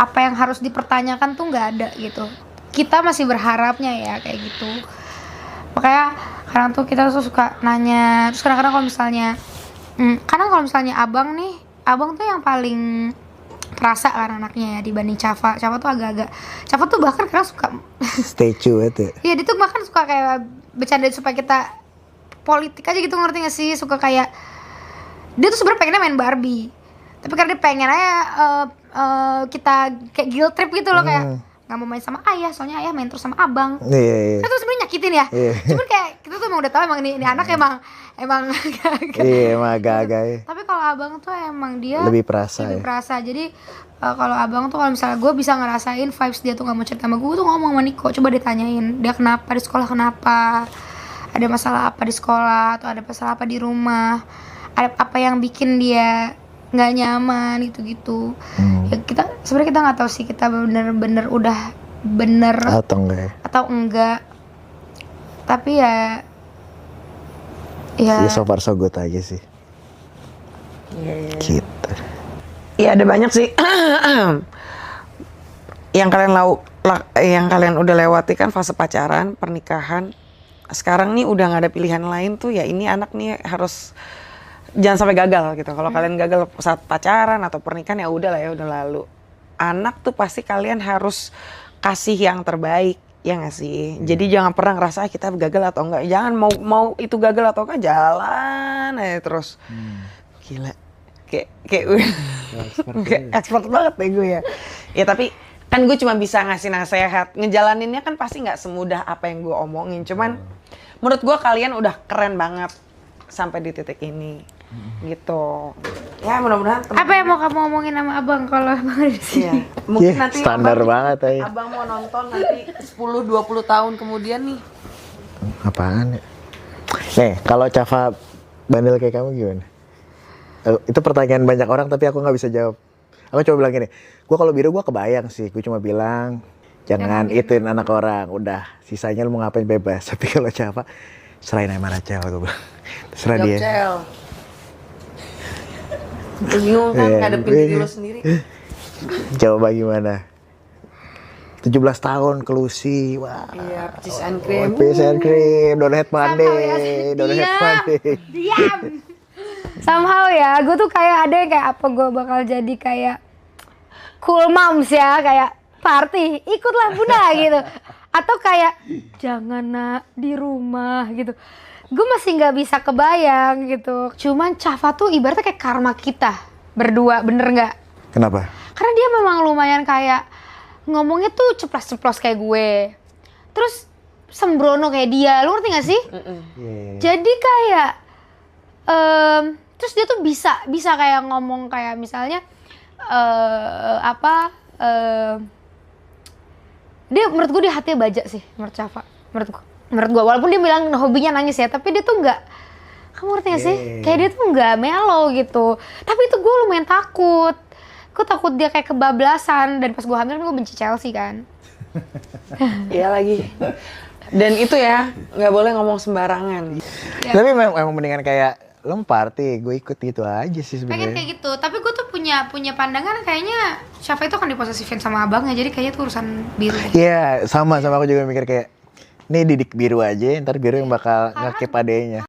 apa yang harus dipertanyakan tuh nggak ada gitu. Kita masih berharapnya ya kayak gitu. Makanya kadang tuh kita tuh suka nanya, terus kadang-kadang kalau misalnya abang tuh yang paling kerasa kan anaknya ya dibanding Cafa tuh bahkan kadang suka Statue itu. iya, dia tuh bahkan suka kayak bercanda supaya kita politik aja gitu, ngerti gak sih? Suka kayak dia tuh sebenarnya pengennya main Barbie, tapi karena dia pengen aja kita kayak guilt trip gitu loh, kayak nggak mau main sama ayah, soalnya ayah main terus sama abang. Iya. Itu sebenarnya nyakitin ya. Cuman kayak kita tuh emang udah tahu emang ini anak emang Iya, emang agak-agak. tapi kalau abang tuh emang dia Lebih perasa. Jadi kalau abang tuh kalau misalnya gue bisa ngerasain vibes dia tuh nggak mau cerita sama gue tuh ngomong sama Niko, coba ditanyain dia kenapa di sekolah, kenapa ada masalah apa di sekolah atau ada masalah apa di rumah, ada apa yang bikin dia nggak nyaman gitu. Ya sebenarnya kita nggak tahu sih kita bener-bener udah bener atau enggak, tapi ya so far so good aja sih. Gitu. Iya, ada banyak sih yang kalian udah lewati kan, fase pacaran, pernikahan. Sekarang nih udah nggak ada pilihan lain tuh, ya ini anak nih harus jangan sampai gagal gitu. Kalau kalian gagal saat pacaran atau pernikahan ya udah lah, ya udah lalu. Anak tuh pasti kalian harus kasih yang terbaik, ya nggak sih? Jadi jangan pernah ngerasa kita gagal atau enggak. Jangan mau itu gagal atau enggak, jalan aja terus. Gila, kayak expert banget deh gue ya. Ya tapi kan gue cuma bisa ngasih nasihat. Ngejalaninnya kan pasti nggak semudah apa yang gue omongin. Cuman menurut gue kalian udah keren banget sampai di titik ini. Gitu. Ya mudah-mudahan apa yang mau kamu omongin sama abang kalau abang ada di sini? Iya. Mungkin nanti standar banget aja. Abang mau nonton nanti 10-20 tahun kemudian nih. Apaan ya? Nih, kalau Cafa bandel kayak kamu gimana? Itu pertanyaan banyak orang tapi aku nggak bisa jawab. Aku coba bilang gini, gue kalau biru gue kebayang sih, gue cuma bilang jangan ituin anak orang, udah sisanya lu mau ngapain bebas. Tapi kalau Cafa, serahin aja sama Rachel, gue bilang. Terserah dia. Bingung kan ngadepin diri lo sendiri. Coba gimana? 17 tahun ke Lucy, wah. Iya, peaches and cream. Peaches and cream, don't hate Monday, don't hate Monday. Diam. Somehow ya, gue tuh kayak ada yang kayak apa gue bakal jadi kayak cool moms ya, kayak party, ikutlah bunda gitu. Atau kayak jangan nak di rumah gitu. Gue masih nggak bisa kebayang gitu. Cuman Cafa tuh ibaratnya kayak karma kita berdua, bener nggak? Kenapa? Karena dia memang lumayan kayak ngomongnya tuh ceplos-ceplos kayak gue. Terus sembrono kayak dia, lu ngerti nggak sih? Jadi kayak terus dia tuh bisa kayak ngomong kayak misalnya dia menurut gue dia hatinya baja sih, menurut Cafa, menurut gue walaupun dia bilang hobinya nangis ya, tapi dia tuh nggak, kamu ngerti gak sih? Kayak dia tuh nggak melo gitu. Tapi itu gue lumayan takut. Gue takut dia kayak kebablasan, dan pas gue hamil gue benci Chelsea kan. Iya lagi. Dan itu ya nggak boleh ngomong sembarangan. Ya. Tapi memang mendingan kayak lo party, gue ikut gitu aja sih sebenarnya. Pengen kayak gitu, tapi gue tuh punya pandangan kayaknya Cafa itu akan diposesifin sama abangnya, jadi kayaknya itu urusan biru. Iya, sama aku juga mikir kayak, nih didik biru aja, ntar biru yang bakal ngekip adenya.